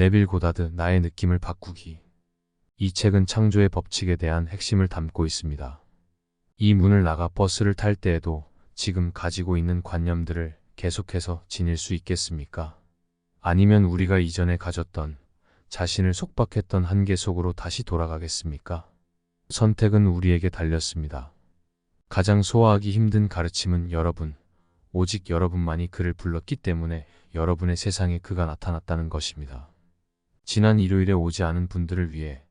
네빌 고다드, 나의 느낌을 바꾸기. 이 책은 창조의 법칙에 대한 핵심을 담고 있습니다. 이 문을 나가 버스를 탈 때에도 지금 가지고 있는 관념들을 계속해서 지닐 수 있겠습니까? 아니면 우리가 이전에 가졌던 자신을 속박했던 한계 속으로 다시 돌아가겠습니까? 선택은 우리에게 달렸습니다. 가장 소화하기 힘든 가르침은 여러분, 오직 여러분만이 그를 불렀기 때문에 여러분의 세상에 그가 나타났다는 것입니다. 지난 일요일에 오지 않은 분들을 위해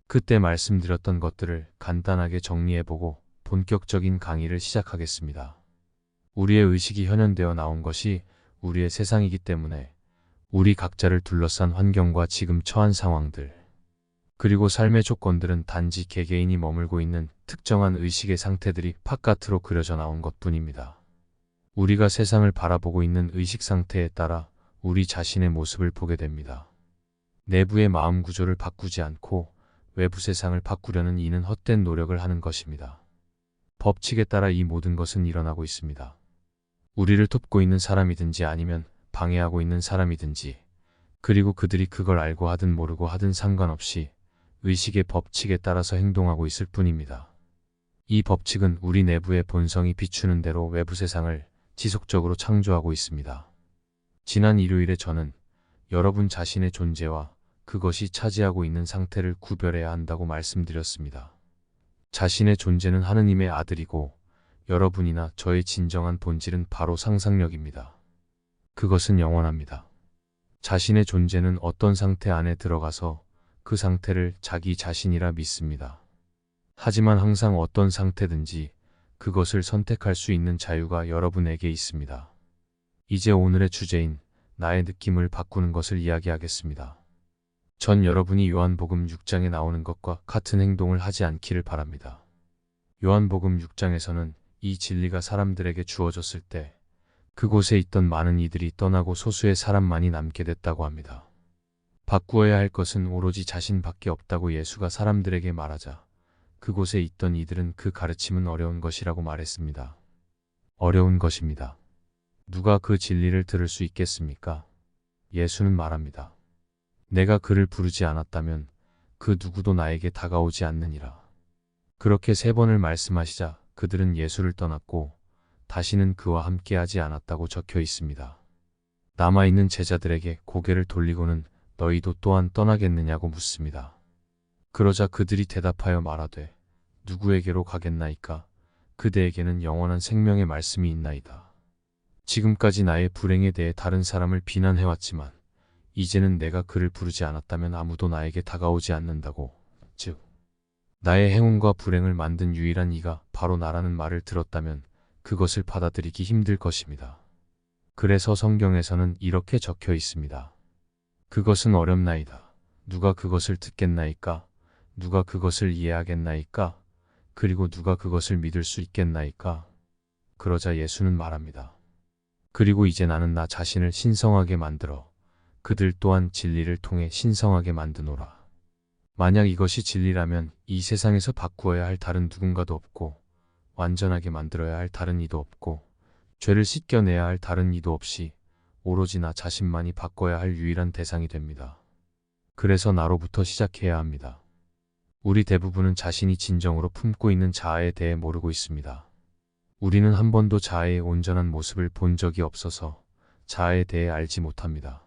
그때 말씀드렸던 것들을 간단하게 정리해보고 본격적인 강의를 시작하겠습니다. 우리의 의식이 현현되어 나온 것이 우리의 세상이기 때문에 우리 각자를 둘러싼 환경과 지금 처한 상황들, 그리고 삶의 조건들은 단지 개개인이 머물고 있는 특정한 의식의 상태들이 바깥으로 그려져 나온 것뿐입니다. 우리가 세상을 바라보고 있는 의식 상태에 따라 우리 자신의 모습을 보게 됩니다. 내부의 마음 구조를 바꾸지 않고 외부 세상을 바꾸려는 이는 헛된 노력을 하는 것입니다. 법칙에 따라 이 모든 것은 일어나고 있습니다. 우리를 돕고 있는 사람이든지 아니면 방해하고 있는 사람이든지, 그리고 그들이 그걸 알고 하든 모르고 하든 상관없이 의식의 법칙에 따라서 행동하고 있을 뿐입니다. 이 법칙은 우리 내부의 본성이 비추는 대로 외부 세상을 지속적으로 창조하고 있습니다. 지난 일요일에 저는 여러분 자신의 존재와 그것이 차지하고 있는 상태를 구별해야 한다고 말씀드렸습니다. 자신의 존재는 하느님의 아들이고 여러분이나 저의 진정한 본질은 바로 상상력입니다. 그것은 영원합니다. 자신의 존재는 어떤 상태 안에 들어가서 그 상태를 자기 자신이라 믿습니다. 하지만 항상 어떤 상태든지 그것을 선택할 수 있는 자유가 여러분에게 있습니다. 이제 오늘의 주제인 나의 느낌을 바꾸는 것을 이야기하겠습니다. 전 여러분이 요한복음 6장에 나오는 것과 같은 행동을 하지 않기를 바랍니다. 요한복음 6장에서는 이 진리가 사람들에게 주어졌을 때 그곳에 있던 많은 이들이 떠나고 소수의 사람만이 남게 됐다고 합니다. 바꾸어야 할 것은 오로지 자신밖에 없다고 예수가 사람들에게 말하자 그곳에 있던 이들은 그 가르침은 어려운 것이라고 말했습니다. 어려운 것입니다. 누가 그 진리를 들을 수 있겠습니까? 예수는 말합니다. 내가 그를 부르지 않았다면 그 누구도 나에게 다가오지 않느니라. 그렇게 3번을 말씀하시자 그들은 예수를 떠났고 다시는 그와 함께하지 않았다고 적혀 있습니다. 남아있는 제자들에게 고개를 돌리고는 너희도 또한 떠나겠느냐고 묻습니다. 그러자 그들이 대답하여 말하되 누구에게로 가겠나이까? 그대에게는 영원한 생명의 말씀이 있나이다. 지금까지 나의 불행에 대해 다른 사람을 비난해왔지만 이제는 내가 그를 부르지 않았다면 아무도 나에게 다가오지 않는다고, 즉 나의 행운과 불행을 만든 유일한 이가 바로 나라는 말을 들었다면 그것을 받아들이기 힘들 것입니다. 그래서 성경에서는 이렇게 적혀 있습니다. 그것은 어렵나이다. 누가 그것을 듣겠나이까? 누가 그것을 이해하겠나이까? 그리고 누가 그것을 믿을 수 있겠나이까? 그러자 예수는 말합니다. 그리고 이제 나는 나 자신을 신성하게 만들어 그들 또한 진리를 통해 신성하게 만드노라. 만약 이것이 진리라면 이 세상에서 바꾸어야 할 다른 누군가도 없고 완전하게 만들어야 할 다른 이도 없고 죄를 씻겨내야 할 다른 이도 없이 오로지 나 자신만이 바꿔야 할 유일한 대상이 됩니다. 그래서 나로부터 시작해야 합니다. 우리 대부분은 자신이 진정으로 품고 있는 자아에 대해 모르고 있습니다. 우리는 한 번도 자아의 온전한 모습을 본 적이 없어서 자아에 대해 알지 못합니다.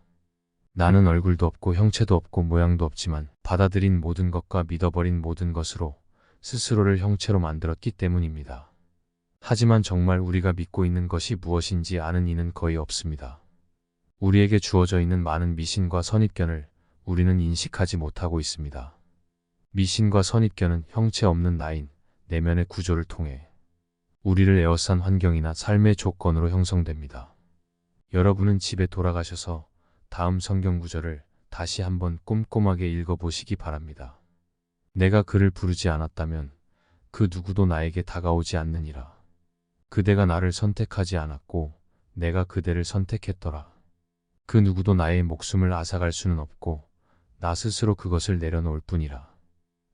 나는 얼굴도 없고 형체도 없고 모양도 없지만 받아들인 모든 것과 믿어버린 모든 것으로 스스로를 형체로 만들었기 때문입니다. 하지만 정말 우리가 믿고 있는 것이 무엇인지 아는 이는 거의 없습니다. 우리에게 주어져 있는 많은 미신과 선입견을 우리는 인식하지 못하고 있습니다. 미신과 선입견은 형체 없는 나인, 내면의 구조를 통해 우리를 에워싼 환경이나 삶의 조건으로 형성됩니다. 여러분은 집에 돌아가셔서 다음 성경 구절을 다시 한번 꼼꼼하게 읽어보시기 바랍니다. 내가 그를 부르지 않았다면 그 누구도 나에게 다가오지 않느니라. 그대가 나를 선택하지 않았고 내가 그대를 선택했더라. 그 누구도 나의 목숨을 앗아갈 수는 없고 나 스스로 그것을 내려놓을 뿐이라.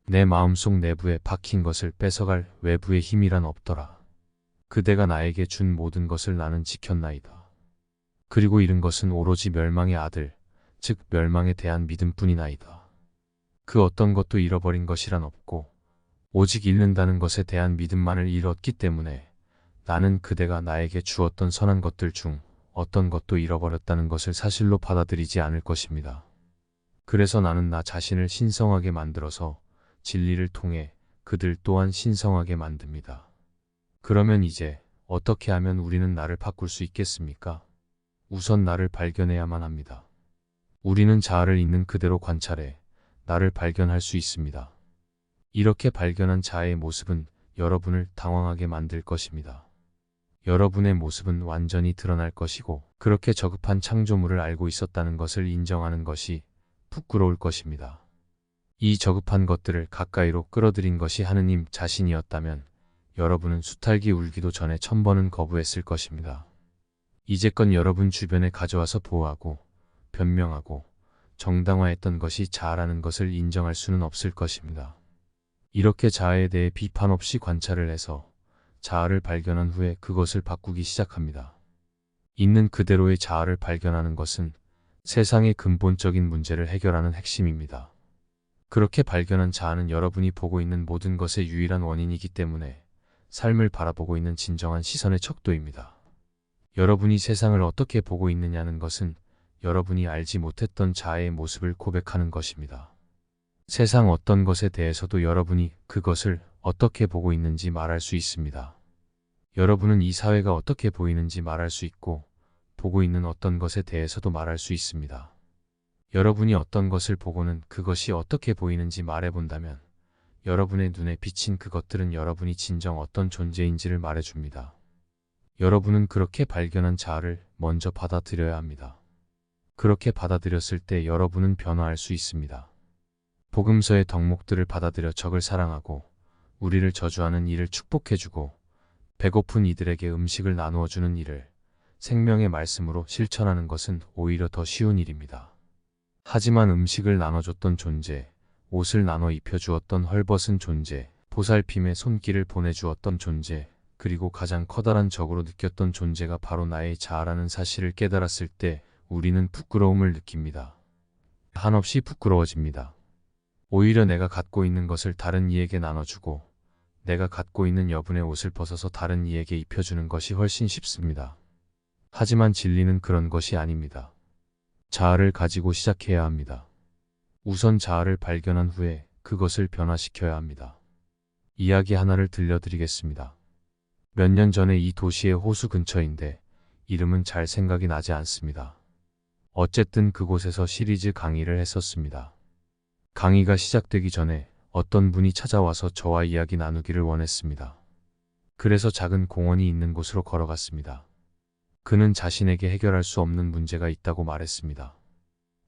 내 마음속 내부에 박힌 것을 뺏어갈 외부의 힘이란 없더라. 그대가 나에게 준 모든 것을 나는 지켰나이다. 그리고 잃은 것은 오로지 멸망의 아들, 즉 멸망에 대한 믿음뿐이나이다. 그 어떤 것도 잃어버린 것이란 없고 오직 잃는다는 것에 대한 믿음만을 잃었기 때문에 나는 그대가 나에게 주었던 선한 것들 중 어떤 것도 잃어버렸다는 것을 사실로 받아들이지 않을 것입니다. 그래서 나는 나 자신을 신성하게 만들어서 진리를 통해 그들 또한 신성하게 만듭니다. 그러면 이제 어떻게 하면 우리는 나를 바꿀 수 있겠습니까? 우선 나를 발견해야만 합니다. 우리는 자아를 있는 그대로 관찰해 나를 발견할 수 있습니다. 이렇게 발견한 자아의 모습은 여러분을 당황하게 만들 것입니다. 여러분의 모습은 완전히 드러날 것이고 그렇게 저급한 창조물을 알고 있었다는 것을 인정하는 것이 부끄러울 것입니다. 이 저급한 것들을 가까이로 끌어들인 것이 하느님 자신이었다면 여러분은 수탈기 울기도 전에 1000번은 거부했을 것입니다. 이제껏 여러분 주변에 가져와서 보호하고 변명하고 정당화했던 것이 자아라는 것을 인정할 수는 없을 것입니다. 이렇게 자아에 대해 비판 없이 관찰을 해서 자아를 발견한 후에 그것을 바꾸기 시작합니다. 있는 그대로의 자아를 발견하는 것은 세상의 근본적인 문제를 해결하는 핵심입니다. 그렇게 발견한 자아는 여러분이 보고 있는 모든 것의 유일한 원인이기 때문에 삶을 바라보고 있는 진정한 시선의 척도입니다. 여러분이 세상을 어떻게 보고 있느냐는 것은 여러분이 알지 못했던 자아의 모습을 고백하는 것입니다. 세상 어떤 것에 대해서도 여러분이 그것을 어떻게 보고 있는지 말할 수 있습니다. 여러분은 이 사회가 어떻게 보이는지 말할 수 있고 보고 있는 어떤 것에 대해서도 말할 수 있습니다. 여러분이 어떤 것을 보고는 그것이 어떻게 보이는지 말해본다면 여러분의 눈에 비친 그것들은 여러분이 진정 어떤 존재인지를 말해줍니다. 여러분은 그렇게 발견한 자아를 먼저 받아들여야 합니다. 그렇게 받아들였을 때 여러분은 변화할 수 있습니다. 복음서의 덕목들을 받아들여 적을 사랑하고 우리를 저주하는 이를 축복해주고 배고픈 이들에게 음식을 나누어주는 일을 생명의 말씀으로 실천하는 것은 오히려 더 쉬운 일입니다. 하지만 음식을 나눠줬던 존재, 옷을 나눠 입혀주었던 헐벗은 존재, 보살핌의 손길을 보내주었던 존재, 그리고 가장 커다란 적으로 느꼈던 존재가 바로 나의 자아라는 사실을 깨달았을 때 우리는 부끄러움을 느낍니다. 한없이 부끄러워집니다. 오히려 내가 갖고 있는 것을 다른 이에게 나눠주고 내가 갖고 있는 여분의 옷을 벗어서 다른 이에게 입혀주는 것이 훨씬 쉽습니다. 하지만 진리는 그런 것이 아닙니다. 자아를 가지고 시작해야 합니다. 우선 자아를 발견한 후에 그것을 변화시켜야 합니다. 이야기 하나를 들려드리겠습니다. 몇 년 전에 이 도시의 호수 근처인데 이름은 잘 생각이 나지 않습니다. 어쨌든 그곳에서 시리즈 강의를 했었습니다. 강의가 시작되기 전에 어떤 분이 찾아와서 저와 이야기 나누기를 원했습니다. 그래서 작은 공원이 있는 곳으로 걸어갔습니다. 그는 자신에게 해결할 수 없는 문제가 있다고 말했습니다.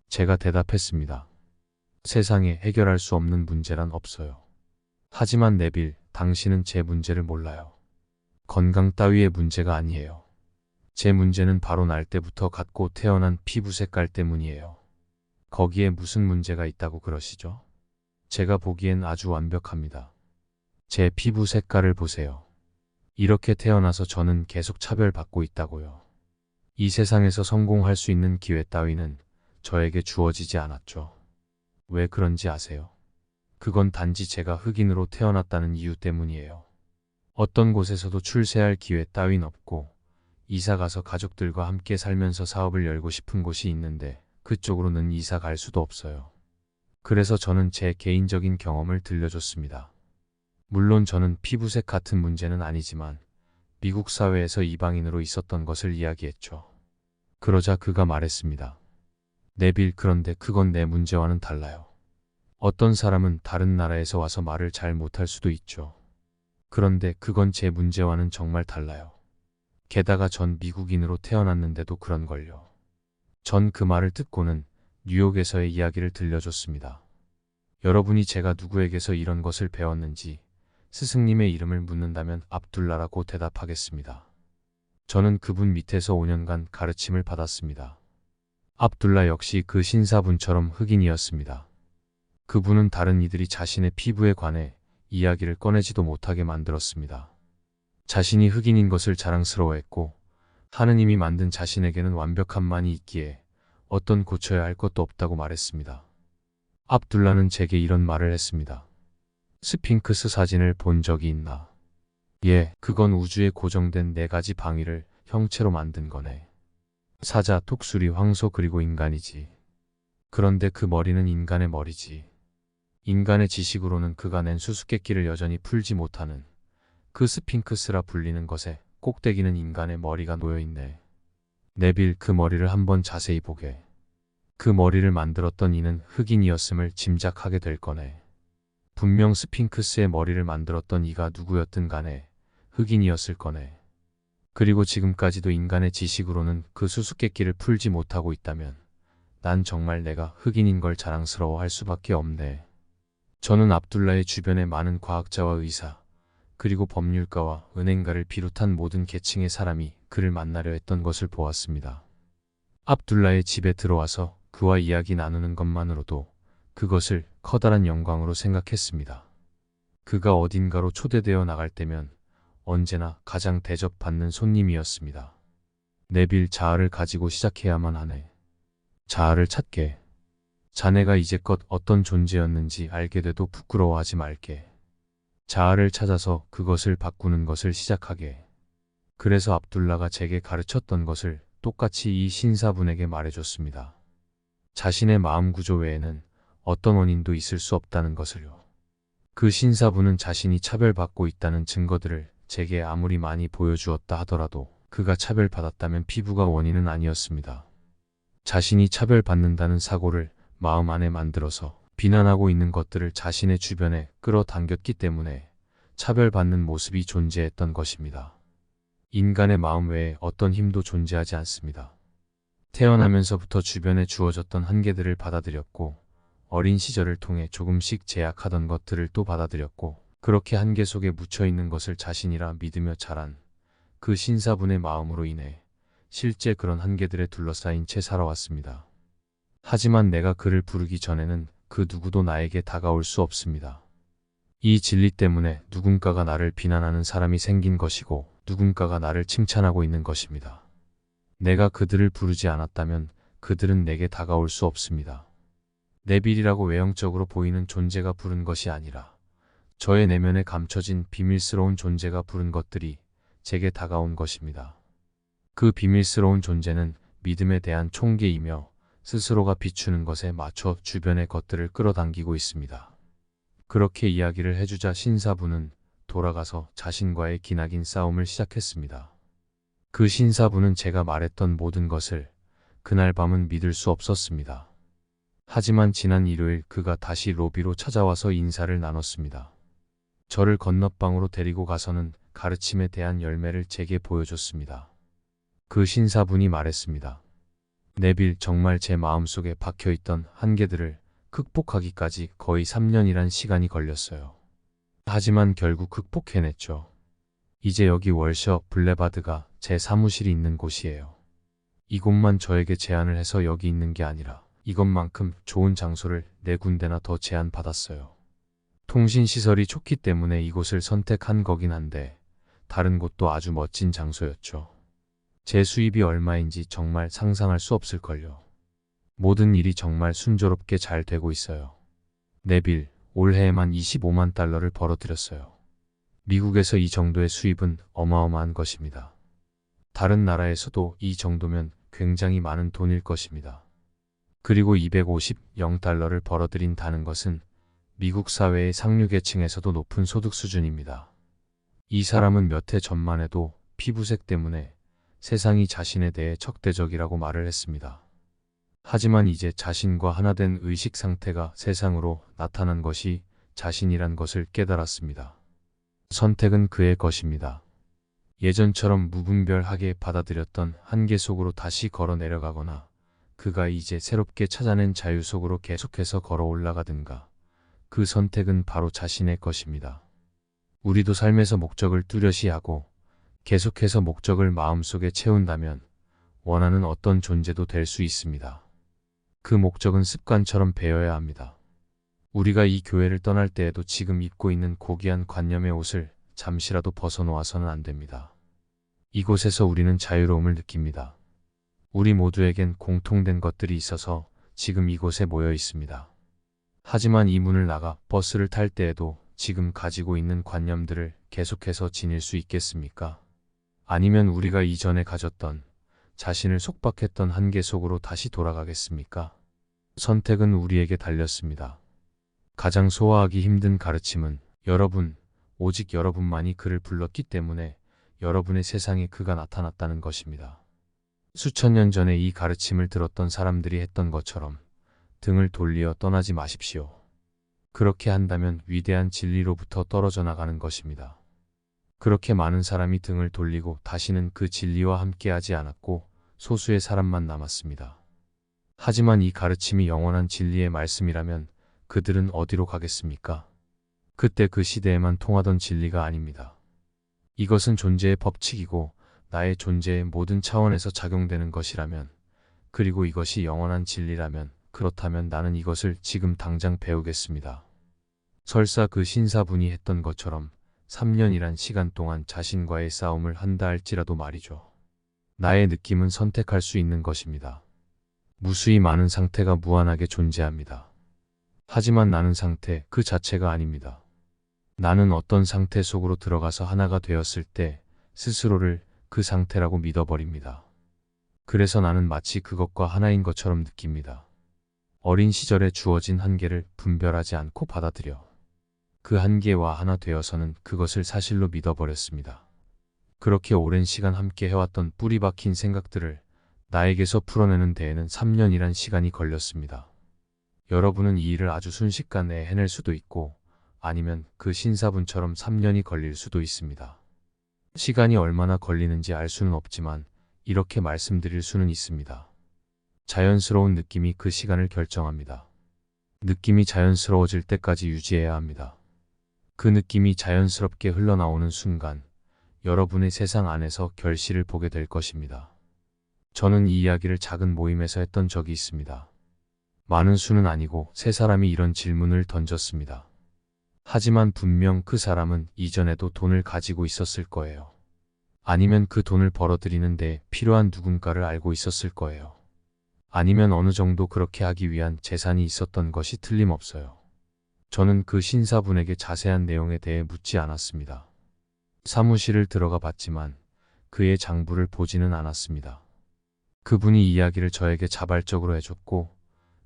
제가 대답했습니다. 세상에 해결할 수 없는 문제란 없어요. 하지만 네빌, 당신은 제 문제를 몰라요. 건강 따위의 문제가 아니에요. 제 문제는 바로 날 때부터 갖고 태어난 피부 색깔 때문이에요. 거기에 무슨 문제가 있다고 그러시죠? 제가 보기엔 아주 완벽합니다. 제 피부 색깔을 보세요. 이렇게 태어나서 저는 계속 차별받고 있다고요. 이 세상에서 성공할 수 있는 기회 따위는 저에게 주어지지 않았죠. 왜 그런지 아세요? 그건 단지 제가 흑인으로 태어났다는 이유 때문이에요. 어떤 곳에서도 출세할 기회 따윈 없고 이사 가서 가족들과 함께 살면서 사업을 열고 싶은 곳이 있는데 그쪽으로는 이사 갈 수도 없어요. 그래서 저는 제 개인적인 경험을 들려줬습니다. 물론 저는 피부색 같은 문제는 아니지만 미국 사회에서 이방인으로 있었던 것을 이야기했죠. 그러자 그가 말했습니다. 네빌, 그런데 그건 내 문제와는 달라요. 어떤 사람은 다른 나라에서 와서 말을 잘 못할 수도 있죠. 그런데 그건 제 문제와는 정말 달라요. 게다가 전 미국인으로 태어났는데도 그런걸요. 전 그 말을 듣고는 뉴욕에서의 이야기를 들려줬습니다. 여러분이 제가 누구에게서 이런 것을 배웠는지 스승님의 이름을 묻는다면 압둘라라고 대답하겠습니다. 저는 그분 밑에서 5년간 가르침을 받았습니다. 압둘라 역시 그 신사분처럼 흑인이었습니다. 그분은 다른 이들이 자신의 피부에 관해 이야기를 꺼내지도 못하게 만들었습니다. 자신이 흑인인 것을 자랑스러워했고 하느님이 만든 자신에게는 완벽함만이 있기에 어떤 고쳐야 할 것도 없다고 말했습니다. 압둘라는 제게 이런 말을 했습니다. 스핑크스 사진을 본 적이 있나? 예, 그건 우주에 고정된 4가지 방위를 형체로 만든 거네. 사자, 독수리, 황소 그리고 인간이지. 그런데 그 머리는 인간의 머리지. 인간의 지식으로는 그가 낸 수수께끼를 여전히 풀지 못하는 그 스핑크스라 불리는 것에 꼭대기는 인간의 머리가 놓여있네. 네빌, 그 머리를 한번 자세히 보게. 그 머리를 만들었던 이는 흑인이었음을 짐작하게 될 거네. 분명 스핑크스의 머리를 만들었던 이가 누구였든 간에 흑인이었을 거네. 그리고 지금까지도 인간의 지식으로는 그 수수께끼를 풀지 못하고 있다면 난 정말 내가 흑인인 걸 자랑스러워할 수밖에 없네. 저는 압둘라의 주변에 많은 과학자와 의사, 그리고 법률가와 은행가를 비롯한 모든 계층의 사람이 그를 만나려 했던 것을 보았습니다. 압둘라의 집에 들어와서 그와 이야기 나누는 것만으로도 그것을 커다란 영광으로 생각했습니다. 그가 어딘가로 초대되어 나갈 때면 언제나 가장 대접받는 손님이었습니다. 네빌, 자아를 가지고 시작해야만 하네. 자아를 찾게. 자네가 이제껏 어떤 존재였는지 알게 돼도 부끄러워하지 말게. 자아를 찾아서 그것을 바꾸는 것을 시작하게. 그래서 압둘라가 제게 가르쳤던 것을 똑같이 이 신사분에게 말해줬습니다. 자신의 마음 구조 외에는 어떤 원인도 있을 수 없다는 것을요. 그 신사분은 자신이 차별받고 있다는 증거들을 제게 아무리 많이 보여주었다 하더라도 그가 차별받았다면 피부가 원인은 아니었습니다. 자신이 차별받는다는 사고를 마음 안에 만들어서 비난하고 있는 것들을 자신의 주변에 끌어당겼기 때문에 차별받는 모습이 존재했던 것입니다. 인간의 마음 외에 어떤 힘도 존재하지 않습니다. 태어나면서부터 주변에 주어졌던 한계들을 받아들였고 어린 시절을 통해 조금씩 제약하던 것들을 또 받아들였고 그렇게 한계 속에 묻혀있는 것을 자신이라 믿으며 자란 그 신사분의 마음으로 인해 실제 그런 한계들에 둘러싸인 채 살아왔습니다. 하지만 내가 그를 부르기 전에는 그 누구도 나에게 다가올 수 없습니다. 이 진리 때문에 누군가가 나를 비난하는 사람이 생긴 것이고 누군가가 나를 칭찬하고 있는 것입니다. 내가 그들을 부르지 않았다면 그들은 내게 다가올 수 없습니다. 네빌이라고 외형적으로 보이는 존재가 부른 것이 아니라 저의 내면에 감춰진 비밀스러운 존재가 부른 것들이 제게 다가온 것입니다. 그 비밀스러운 존재는 믿음에 대한 총계이며 스스로가 비추는 것에 맞춰 주변의 것들을 끌어당기고 있습니다. 그렇게 이야기를 해주자 신사분은 돌아가서 자신과의 기나긴 싸움을 시작했습니다. 그 신사분은 제가 말했던 모든 것을 그날 밤은 믿을 수 없었습니다. 하지만 지난 일요일 그가 다시 로비로 찾아와서 인사를 나눴습니다. 저를 건너방으로 데리고 가서는 가르침에 대한 열매를 제게 보여줬습니다. 그 신사분이 말했습니다. 네빌, 정말 제 마음속에 박혀있던 한계들을 극복하기까지 거의 3년이란 시간이 걸렸어요. 하지만 결국 극복해냈죠. 이제 여기 월셔 블레바드가 제 사무실이 있는 곳이에요. 이곳만 저에게 제안을 해서 여기 있는 게 아니라 이것만큼 좋은 장소를 4군데나 더 제안받았어요. 통신시설이 좋기 때문에 이곳을 선택한 거긴 한데 다른 곳도 아주 멋진 장소였죠. 제 수입이 얼마인지 정말 상상할 수 없을걸요. 모든 일이 정말 순조롭게 잘 되고 있어요. 네빌, 올해에만 25만 달러를 벌어들였어요. 미국에서 이 정도의 수입은 어마어마한 것입니다. 다른 나라에서도 이 정도면 굉장히 많은 돈일 것입니다. 그리고 250달러를 벌어들인다는 것은 미국 사회의 상류계층에서도 높은 소득 수준입니다. 이 사람은 몇 해 전만 해도 피부색 때문에 세상이 자신에 대해 적대적이라고 말을 했습니다. 하지만 이제 자신과 하나된 의식 상태가 세상으로 나타난 것이 자신이란 것을 깨달았습니다. 선택은 그의 것입니다. 예전처럼 무분별하게 받아들였던 한계 속으로 다시 걸어 내려가거나 그가 이제 새롭게 찾아낸 자유 속으로 계속해서 걸어 올라가든가 그 선택은 바로 자신의 것입니다. 우리도 삶에서 목적을 뚜렷이 하고 계속해서 목적을 마음속에 채운다면 원하는 어떤 존재도 될 수 있습니다. 그 목적은 습관처럼 배어야 합니다. 우리가 이 교회를 떠날 때에도 지금 입고 있는 고귀한 관념의 옷을 잠시라도 벗어놓아서는 안 됩니다. 이곳에서 우리는 자유로움을 느낍니다. 우리 모두에겐 공통된 것들이 있어서 지금 이곳에 모여 있습니다. 하지만 이 문을 나가 버스를 탈 때에도 지금 가지고 있는 관념들을 계속해서 지닐 수 있겠습니까? 아니면 우리가 이전에 가졌던 자신을 속박했던 한계 속으로 다시 돌아가겠습니까? 선택은 우리에게 달렸습니다. 가장 소화하기 힘든 가르침은 여러분, 오직 여러분만이 그를 불렀기 때문에 여러분의 세상에 그가 나타났다는 것입니다. 수천 년 전에 이 가르침을 들었던 사람들이 했던 것처럼 등을 돌리어 떠나지 마십시오. 그렇게 한다면 위대한 진리로부터 떨어져 나가는 것입니다. 그렇게 많은 사람이 등을 돌리고 다시는 그 진리와 함께하지 않았고 소수의 사람만 남았습니다. 하지만 이 가르침이 영원한 진리의 말씀이라면 그들은 어디로 가겠습니까? 그때 그 시대에만 통하던 진리가 아닙니다. 이것은 존재의 법칙이고 나의 존재의 모든 차원에서 작용되는 것이라면, 그리고 이것이 영원한 진리라면, 그렇다면 나는 이것을 지금 당장 배우겠습니다. 설사 그 신사분이 했던 것처럼 3년이란 시간 동안 자신과의 싸움을 한다 할지라도 말이죠. 나의 느낌은 선택할 수 있는 것입니다. 무수히 많은 상태가 무한하게 존재합니다. 하지만 나는 상태 그 자체가 아닙니다. 나는 어떤 상태 속으로 들어가서 하나가 되었을 때 스스로를 그 상태라고 믿어버립니다. 그래서 나는 마치 그것과 하나인 것처럼 느낍니다. 어린 시절에 주어진 한계를 분별하지 않고 받아들여 그 한계와 하나 되어서는 그것을 사실로 믿어버렸습니다. 그렇게 오랜 시간 함께 해왔던 뿌리 박힌 생각들을 나에게서 풀어내는 데에는 3년이란 시간이 걸렸습니다. 여러분은 이 일을 아주 순식간에 해낼 수도 있고 아니면 그 신사분처럼 3년이 걸릴 수도 있습니다. 시간이 얼마나 걸리는지 알 수는 없지만 이렇게 말씀드릴 수는 있습니다. 자연스러운 느낌이 그 시간을 결정합니다. 느낌이 자연스러워질 때까지 유지해야 합니다. 그 느낌이 자연스럽게 흘러나오는 순간 여러분의 세상 안에서 결실을 보게 될 것입니다. 저는 이 이야기를 작은 모임에서 했던 적이 있습니다. 많은 수는 아니고 3사람이 이런 질문을 던졌습니다. 하지만 분명 그 사람은 이전에도 돈을 가지고 있었을 거예요. 아니면 그 돈을 벌어들이는 데 필요한 누군가를 알고 있었을 거예요. 아니면 어느 정도 그렇게 하기 위한 재산이 있었던 것이 틀림없어요. 저는 그 신사분에게 자세한 내용에 대해 묻지 않았습니다. 사무실을 들어가 봤지만 그의 장부를 보지는 않았습니다. 그분이 이야기를 저에게 자발적으로 해줬고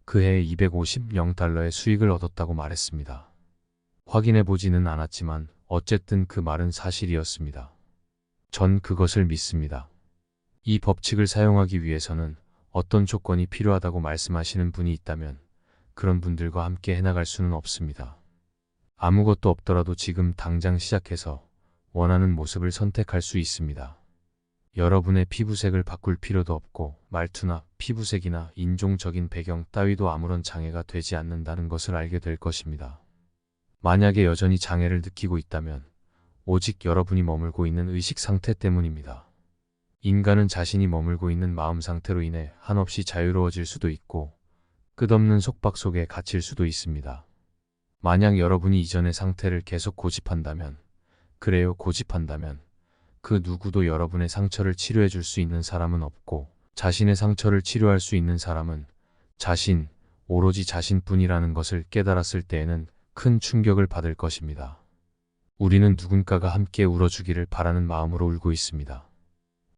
그해 250달러의 수익을 얻었다고 말했습니다. 확인해보지는 않았지만 어쨌든 그 말은 사실이었습니다. 전 그것을 믿습니다. 이 법칙을 사용하기 위해서는 어떤 조건이 필요하다고 말씀하시는 분이 있다면 그런 분들과 함께 해나갈 수는 없습니다. 아무것도 없더라도 지금 당장 시작해서 원하는 모습을 선택할 수 있습니다. 여러분의 피부색을 바꿀 필요도 없고 말투나 피부색이나 인종적인 배경 따위도 아무런 장애가 되지 않는다는 것을 알게 될 것입니다. 만약에 여전히 장애를 느끼고 있다면 오직 여러분이 머물고 있는 의식 상태 때문입니다. 인간은 자신이 머물고 있는 마음 상태로 인해 한없이 자유로워질 수도 있고 끝없는 속박 속에 갇힐 수도 있습니다. 만약 여러분이 이전의 상태를 계속 고집한다면, 그래요 고집한다면 그 누구도 여러분의 상처를 치료해 줄 수 있는 사람은 없고 자신의 상처를 치료할 수 있는 사람은 자신, 오로지 자신뿐이라는 것을 깨달았을 때에는 큰 충격을 받을 것입니다. 우리는 누군가가 함께 울어주기를 바라는 마음으로 울고 있습니다.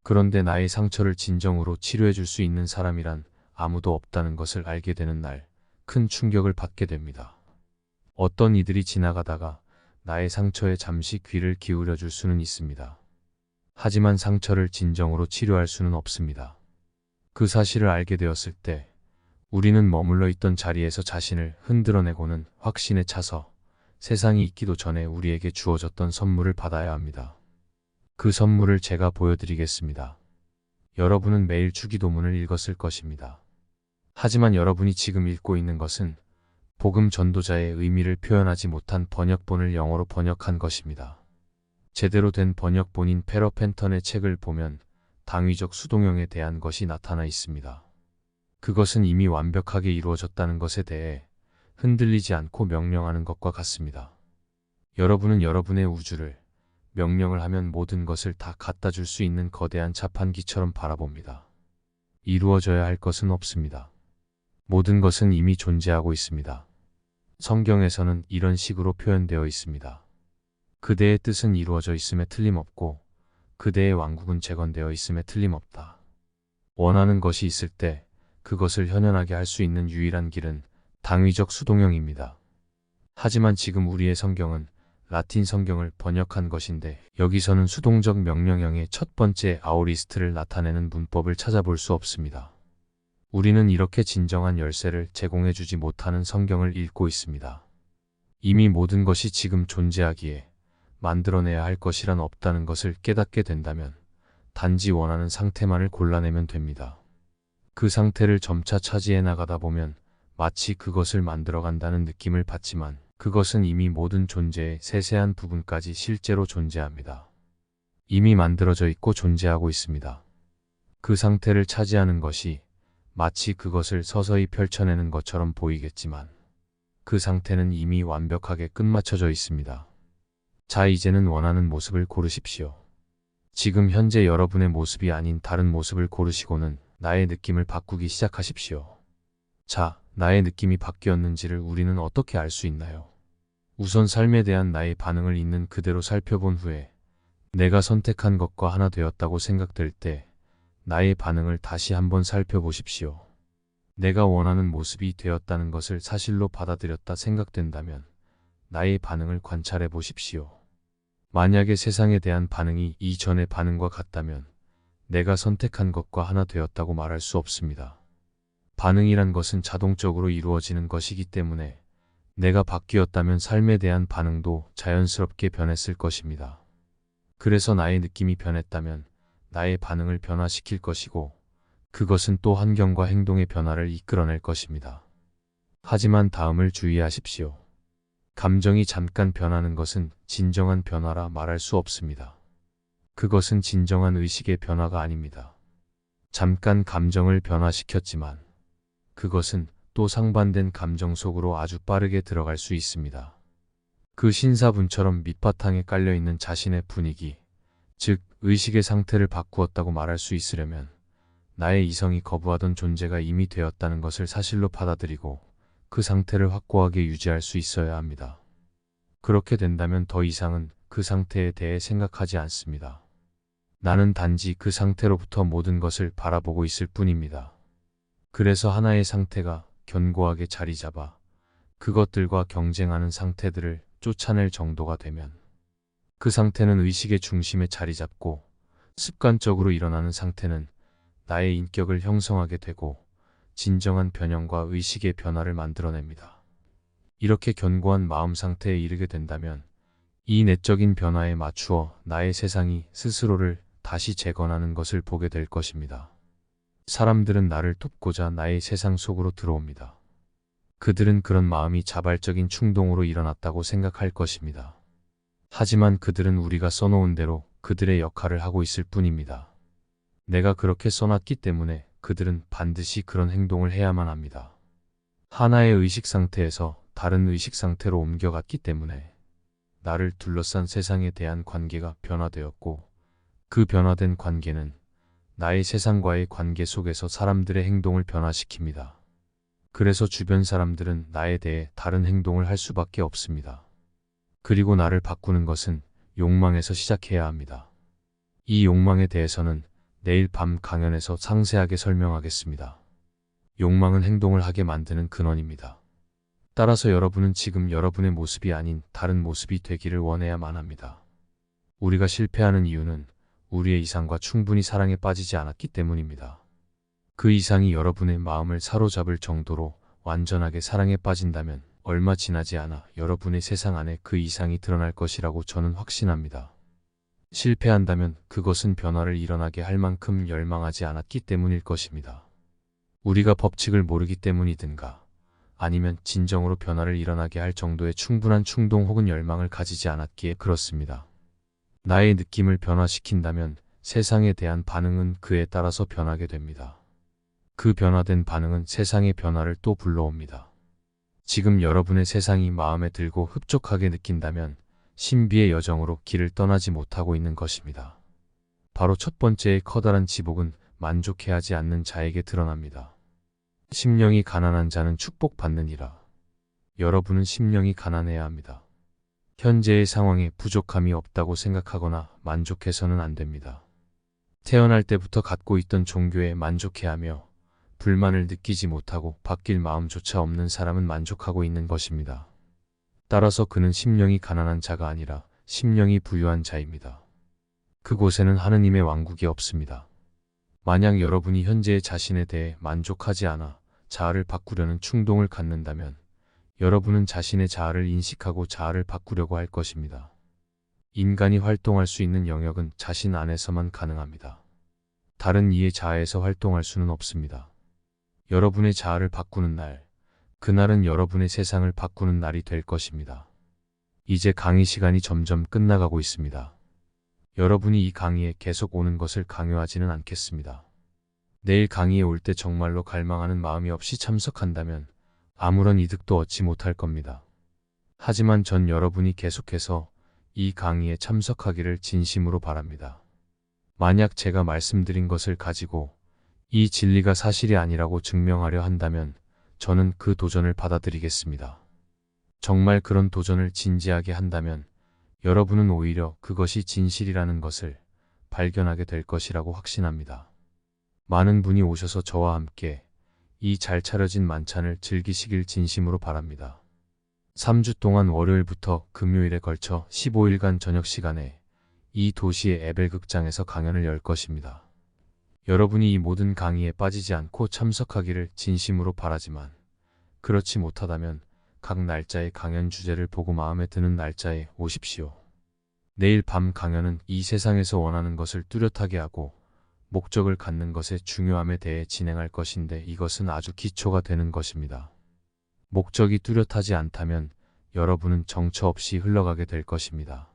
그런데 나의 상처를 진정으로 치료해 줄 수 있는 사람이란 아무도 없다는 것을 알게 되는 날, 큰 충격을 받게 됩니다. 어떤 이들이 지나가다가 나의 상처에 잠시 귀를 기울여 줄 수는 있습니다. 하지만 상처를 진정으로 치료할 수는 없습니다. 그 사실을 알게 되었을 때 우리는 머물러 있던 자리에서 자신을 흔들어내고는 확신에 차서 세상이 있기도 전에 우리에게 주어졌던 선물을 받아야 합니다. 그 선물을 제가 보여드리겠습니다. 여러분은 매일 주기도문을 읽었을 것입니다. 하지만 여러분이 지금 읽고 있는 것은 복음 전도자의 의미를 표현하지 못한 번역본을 영어로 번역한 것입니다. 제대로 된 번역본인 페러 펜턴의 책을 보면 당위적 수동형에 대한 것이 나타나 있습니다. 그것은 이미 완벽하게 이루어졌다는 것에 대해 흔들리지 않고 명령하는 것과 같습니다. 여러분은 여러분의 우주를 명령을 하면 모든 것을 다 갖다 줄 수 있는 거대한 자판기처럼 바라봅니다. 이루어져야 할 것은 없습니다. 모든 것은 이미 존재하고 있습니다. 성경에서는 이런 식으로 표현되어 있습니다. 그대의 뜻은 이루어져 있음에 틀림없고 그대의 왕국은 재건되어 있음에 틀림없다. 원하는 것이 있을 때 그것을 현현하게 할 수 있는 유일한 길은 당위적 수동형입니다. 하지만 지금 우리의 성경은 라틴 성경을 번역한 것인데 여기서는 수동적 명령형의 첫 번째 아오리스트를 나타내는 문법을 찾아볼 수 없습니다. 우리는 이렇게 진정한 열쇠를 제공해주지 못하는 성경을 읽고 있습니다. 이미 모든 것이 지금 존재하기에 만들어내야 할 것이란 없다는 것을 깨닫게 된다면 단지 원하는 상태만을 골라내면 됩니다. 그 상태를 점차 차지해 나가다 보면 마치 그것을 만들어간다는 느낌을 받지만 그것은 이미 모든 존재의 세세한 부분까지 실제로 존재합니다. 이미 만들어져 있고 존재하고 있습니다. 그 상태를 차지하는 것이 마치 그것을 서서히 펼쳐내는 것처럼 보이겠지만 그 상태는 이미 완벽하게 끝마쳐져 있습니다. 자, 이제는 원하는 모습을 고르십시오. 지금 현재 여러분의 모습이 아닌 다른 모습을 고르시고는 나의 느낌을 바꾸기 시작하십시오. 자, 나의 느낌이 바뀌었는지를 우리는 어떻게 알 수 있나요? 우선 삶에 대한 나의 반응을 있는 그대로 살펴본 후에 내가 선택한 것과 하나 되었다고 생각될 때 나의 반응을 다시 한번 살펴보십시오. 내가 원하는 모습이 되었다는 것을 사실로 받아들였다 생각된다면 나의 반응을 관찰해 보십시오. 만약에 세상에 대한 반응이 이전의 반응과 같다면 내가 선택한 것과 하나 되었다고 말할 수 없습니다. 반응이란 것은 자동적으로 이루어지는 것이기 때문에 내가 바뀌었다면 삶에 대한 반응도 자연스럽게 변했을 것입니다. 그래서 나의 느낌이 변했다면 나의 반응을 변화시킬 것이고 그것은 또 환경과 행동의 변화를 이끌어낼 것입니다. 하지만 다음을 주의하십시오. 감정이 잠깐 변하는 것은 진정한 변화라 말할 수 없습니다. 그것은 진정한 의식의 변화가 아닙니다. 잠깐 감정을 변화시켰지만 그것은 또 상반된 감정 속으로 아주 빠르게 들어갈 수 있습니다. 그 신사분처럼 밑바탕에 깔려있는 자신의 분위기, 즉 의식의 상태를 바꾸었다고 말할 수 있으려면 나의 이성이 거부하던 존재가 이미 되었다는 것을 사실로 받아들이고 그 상태를 확고하게 유지할 수 있어야 합니다. 그렇게 된다면 더 이상은 그 상태에 대해 생각하지 않습니다. 나는 단지 그 상태로부터 모든 것을 바라보고 있을 뿐입니다. 그래서 하나의 상태가 견고하게 자리 잡아 그것들과 경쟁하는 상태들을 쫓아낼 정도가 되면 그 상태는 의식의 중심에 자리 잡고 습관적으로 일어나는 상태는 나의 인격을 형성하게 되고 진정한 변형과 의식의 변화를 만들어냅니다. 이렇게 견고한 마음 상태에 이르게 된다면 이 내적인 변화에 맞추어 나의 세상이 스스로를 다시 재건하는 것을 보게 될 것입니다. 사람들은 나를 돕고자 나의 세상 속으로 들어옵니다. 그들은 그런 마음이 자발적인 충동으로 일어났다고 생각할 것입니다. 하지만 그들은 우리가 써놓은 대로 그들의 역할을 하고 있을 뿐입니다. 내가 그렇게 써놨기 때문에 그들은 반드시 그런 행동을 해야만 합니다. 하나의 의식 상태에서 다른 의식 상태로 옮겨갔기 때문에 나를 둘러싼 세상에 대한 관계가 변화되었고 그 변화된 관계는 나의 세상과의 관계 속에서 사람들의 행동을 변화시킵니다. 그래서 주변 사람들은 나에 대해 다른 행동을 할 수밖에 없습니다. 그리고 나를 바꾸는 것은 욕망에서 시작해야 합니다. 이 욕망에 대해서는 내일 밤 강연에서 상세하게 설명하겠습니다. 욕망은 행동을 하게 만드는 근원입니다. 따라서 여러분은 지금 여러분의 모습이 아닌 다른 모습이 되기를 원해야만 합니다. 우리가 실패하는 이유는 우리의 이상과 충분히 사랑에 빠지지 않았기 때문입니다. 그 이상이 여러분의 마음을 사로잡을 정도로 완전하게 사랑에 빠진다면 얼마 지나지 않아 여러분의 세상 안에 그 이상이 드러날 것이라고 저는 확신합니다. 실패한다면 그것은 변화를 일어나게 할 만큼 열망하지 않았기 때문일 것입니다. 우리가 법칙을 모르기 때문이든가 아니면 진정으로 변화를 일어나게 할 정도의 충분한 충동 혹은 열망을 가지지 않았기에 그렇습니다. 나의 느낌을 변화시킨다면 세상에 대한 반응은 그에 따라서 변하게 됩니다. 그 변화된 반응은 세상의 변화를 또 불러옵니다. 지금 여러분의 세상이 마음에 들고 흡족하게 느낀다면 신비의 여정으로 길을 떠나지 못하고 있는 것입니다. 바로 첫 번째의 커다란 지복은 만족해하지 않는 자에게 드러납니다. 심령이 가난한 자는 축복받느니라. 여러분은 심령이 가난해야 합니다. 현재의 상황에 부족함이 없다고 생각하거나 만족해서는 안 됩니다. 태어날 때부터 갖고 있던 종교에 만족해하며 불만을 느끼지 못하고 바뀔 마음조차 없는 사람은 만족하고 있는 것입니다. 따라서 그는 심령이 가난한 자가 아니라 심령이 부유한 자입니다. 그곳에는 하느님의 왕국이 없습니다. 만약 여러분이 현재의 자신에 대해 만족하지 않아 자아를 바꾸려는 충동을 갖는다면 여러분은 자신의 자아를 인식하고 자아를 바꾸려고 할 것입니다. 인간이 활동할 수 있는 영역은 자신 안에서만 가능합니다. 다른 이의 자아에서 활동할 수는 없습니다. 여러분의 자아를 바꾸는 날, 그날은 여러분의 세상을 바꾸는 날이 될 것입니다. 이제 강의 시간이 점점 끝나가고 있습니다. 여러분이 이 강의에 계속 오는 것을 강요하지는 않겠습니다. 내일 강의에 올 때 정말로 갈망하는 마음이 없이 참석한다면 아무런 이득도 얻지 못할 겁니다. 하지만 전 여러분이 계속해서 이 강의에 참석하기를 진심으로 바랍니다. 만약 제가 말씀드린 것을 가지고 이 진리가 사실이 아니라고 증명하려 한다면 저는 그 도전을 받아들이겠습니다. 정말 그런 도전을 진지하게 한다면 여러분은 오히려 그것이 진실이라는 것을 발견하게 될 것이라고 확신합니다. 많은 분이 오셔서 저와 함께 이 잘 차려진 만찬을 즐기시길 진심으로 바랍니다. 3주 동안 월요일부터 금요일에 걸쳐 15일간 저녁 시간에 이 도시의 에벨극장에서 강연을 열 것입니다. 여러분이 이 모든 강의에 빠지지 않고 참석하기를 진심으로 바라지만 그렇지 못하다면 각 날짜의 강연 주제를 보고 마음에 드는 날짜에 오십시오. 내일 밤 강연은 이 세상에서 원하는 것을 뚜렷하게 하고 목적을 갖는 것의 중요함에 대해 진행할 것인데 이것은 아주 기초가 되는 것입니다. 목적이 뚜렷하지 않다면 여러분은 정처 없이 흘러가게 될 것입니다.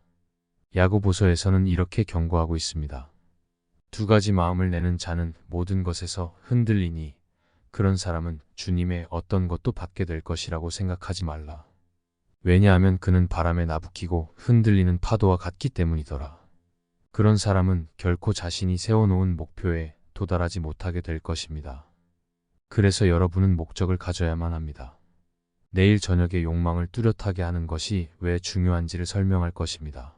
야고보서에서는 이렇게 경고하고 있습니다. 두 가지 마음을 내는 자는 모든 것에서 흔들리니 그런 사람은 주님의 어떤 것도 받게 될 것이라고 생각하지 말라. 왜냐하면 그는 바람에 나부끼고 흔들리는 파도와 같기 때문이더라. 그런 사람은 결코 자신이 세워놓은 목표에 도달하지 못하게 될 것입니다. 그래서 여러분은 목적을 가져야만 합니다. 내일 저녁에 욕망을 뚜렷하게 하는 것이 왜 중요한지를 설명할 것입니다.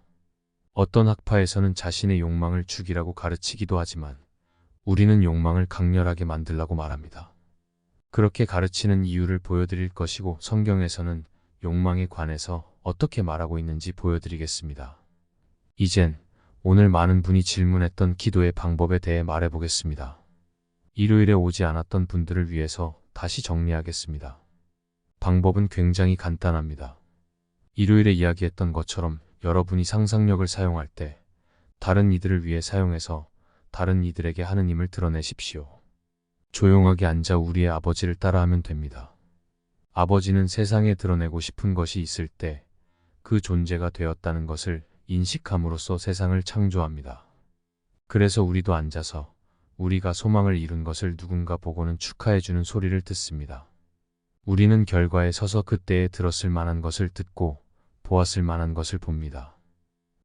어떤 학파에서는 자신의 욕망을 죽이라고 가르치기도 하지만 우리는 욕망을 강렬하게 만들라고 말합니다. 그렇게 가르치는 이유를 보여드릴 것이고 성경에서는 욕망에 관해서 어떻게 말하고 있는지 보여드리겠습니다. 이젠 오늘 많은 분이 질문했던 기도의 방법에 대해 말해보겠습니다. 일요일에 오지 않았던 분들을 위해서 다시 정리하겠습니다. 방법은 굉장히 간단합니다. 일요일에 이야기했던 것처럼 여러분이 상상력을 사용할 때 다른 이들을 위해 사용해서 다른 이들에게 하느님을 드러내십시오. 조용하게 앉아 우리의 아버지를 따라하면 됩니다. 아버지는 세상에 드러내고 싶은 것이 있을 때 그 존재가 되었다는 것을 인식함으로써 세상을 창조합니다. 그래서 우리도 앉아서 우리가 소망을 이룬 것을 누군가 보고는 축하해주는 소리를 듣습니다. 우리는 결과에 서서 그때에 들었을 만한 것을 듣고 보았을 만한 것을 봅니다.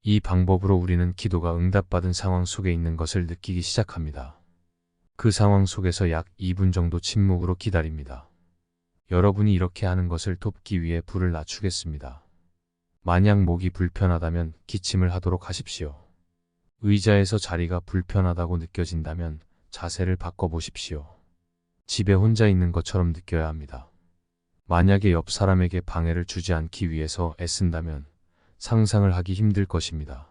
이 방법으로 우리는 기도가 응답받은 상황 속에 있는 것을 느끼기 시작합니다. 그 상황 속에서 약 2분 정도 침묵으로 기다립니다. 여러분이 이렇게 하는 것을 돕기 위해 불을 낮추겠습니다. 만약 목이 불편하다면 기침을 하도록 하십시오. 의자에서 자리가 불편하다고 느껴진다면 자세를 바꿔보십시오. 집에 혼자 있는 것처럼 느껴야 합니다. 만약에 옆 사람에게 방해를 주지 않기 위해서 애쓴다면 상상을 하기 힘들 것입니다.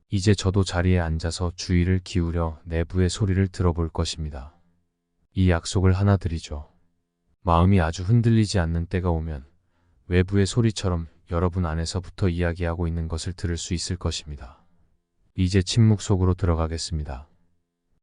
이제 저도 자리에 앉아서 주의를 기울여 내부의 소리를 들어볼 것입니다. 이 약속을 하나 드리죠. 마음이 아주 흔들리지 않는 때가 오면 외부의 소리처럼 여러분 안에서부터 이야기하고 있는 것을 들을 수 있을 것입니다. 이제 침묵 속으로 들어가겠습니다.